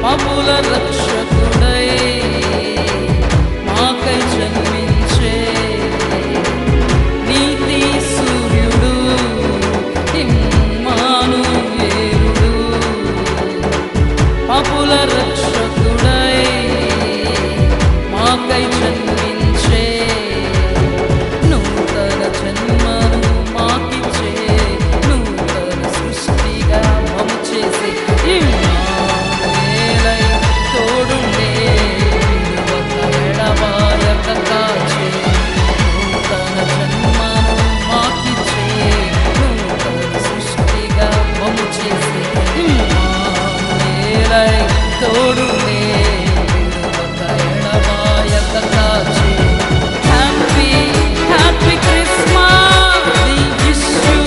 పాపుల రక్షకుడై మాకై జన్మించే నీతి సూర్యుడు ఇమ్మానుయేలుడు. పాపుల రక్షకుడై మాకై జన్మించే నూతన జన్మను మాకిచ్చే నూతన సృష్టిగా మము చేసే ఇమ్మానుయేలై తోడుండే విడువక ఎడబాయక కాచే నూతన జన్మను మాకిచ్చే నూతన సృష్టిగా మము చేసే ఇమ్మానుయేలై తోడుండే విడువక ఎడబాయక కాచే. Happy happy Christmas we wish you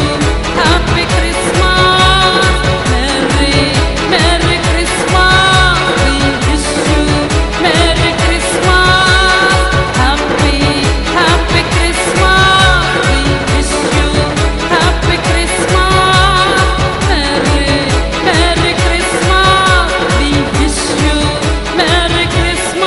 happy Christmas. Merry merry Christmas we wish you merry Christmas. Happy happy Christmas we wish you happy Christmas. Merry merry Christmas we wish you merry Christmas.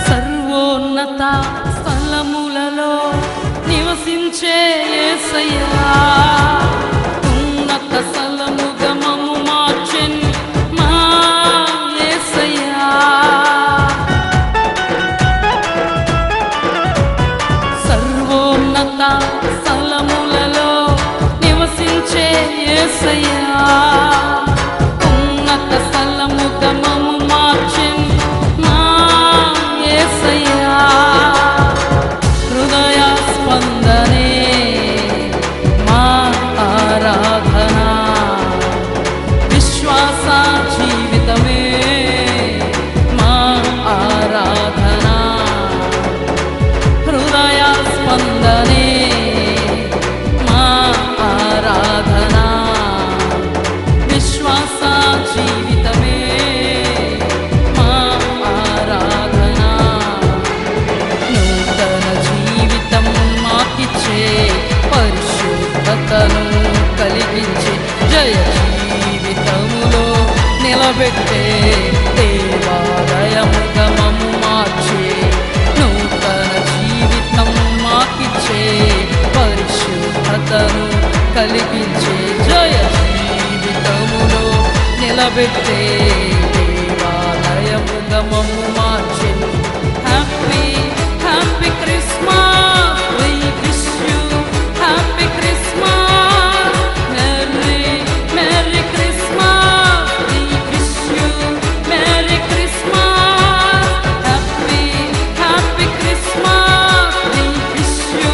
సర్వోన్నత స్థలములలో నివసించే యేసయ్యా ఉన్నత స్థలముగా మమ్ము మార్చెను మా యేసయ్యా. సర్వోన్నత స్థలములలో నివసించే యేసయ్యా ఉన్నత స్థలముగా మమ్ము మార్చెను మా యేసయ్యా. హృదయ స్పందనే మా ఆరాధన విశ్వాస జీవితమే మా ఆరాధన. హృదయ స్పందనే మా ఆరాధన విశ్వాస జీవితమే మా ఆరాధన. నూతన జీవితం మాకిచ్చే పరిశుద్ధతను కలిగించే జయ జీవితములో నిలబెట్టే దేవాలయముగా మమ్ము మార్చే నూతన జీవితం మాకిచ్చే పరిశుద్ధతను కలిగించే జయ జీవితములో నిలబెట్టే దేవాలయముగా మమ్ము మార్చే. Happy happy Christmas we wish you happy Christmas. Merry merry Christmas we wish you merry Christmas. Happy happy Christmas we wish you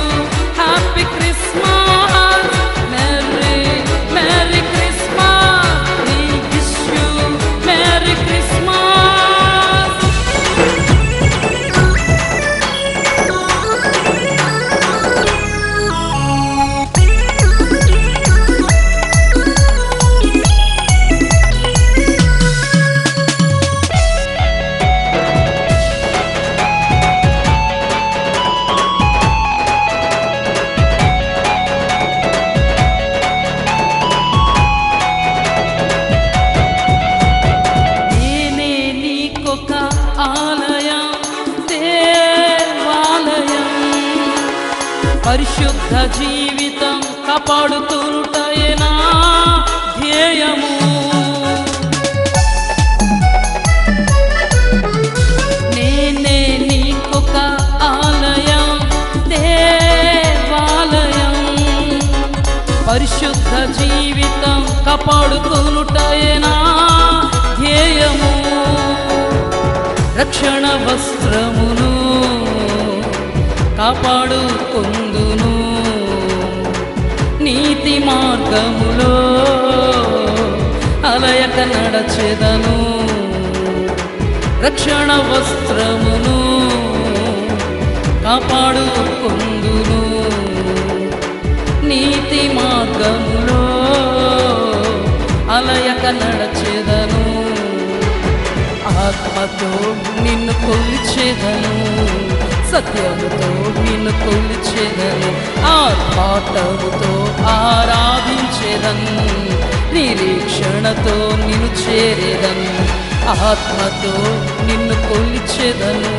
happy Christmas. Merry merry Christmas we wish you merry Christmas. నేనే నీకొక ఆలయం దేవాలయం పరిశుద్ధ జీవితం కాపాడుతుంటయే నా ధ్యేయము. నేనే నీకొక ఆలయం దేవాలయం పరిశుద్ధ జీవితం కాపాడుతుంటయే నా ధ్యేయము. రక్షణ వస్త్రమును కాపాడుకొందును నీతి మార్గములో అలయక నడచెదను. రక్షణ వస్త్రమును కాపాడుకొందును. నీతి మార్గములో అలయక నడచెదను. ఆత్మతో నిన్ను కొలిచెదను, సత్యముతో నిన్ను కొలిచెదను. ఆర్భాటముతో ఆరాధించెదను, నిరీక్షణతో నిన్ను చేరెదను. ఆత్మతో నిన్ను కొలిచెదను,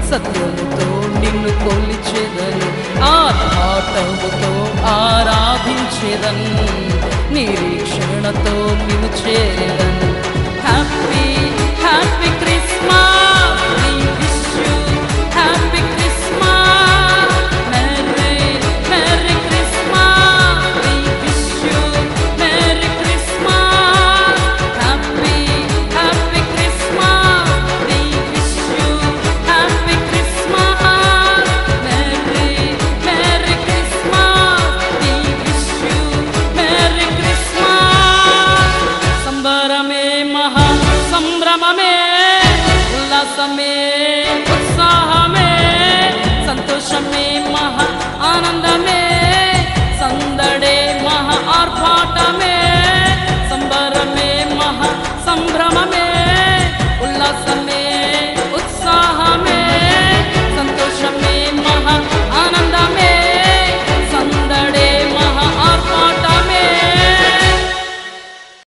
సత్యముతో నిన్ను కొలిచెదను. ఆర్భాటముతో ఆరాధించెదను, నిరీక్షణతో నిన్ను చేరెదను. Happy happy Christmas, we wish you happy Christmas. Merry Merry Christmas, we wish you Merry Christmas. Happy Happy Christmas, we wish you Happy Christmas. Merry Merry Christmas, we wish you Merry Christmas. సంబరమే మహా సంభ్రమమే, ఉల్లాసమే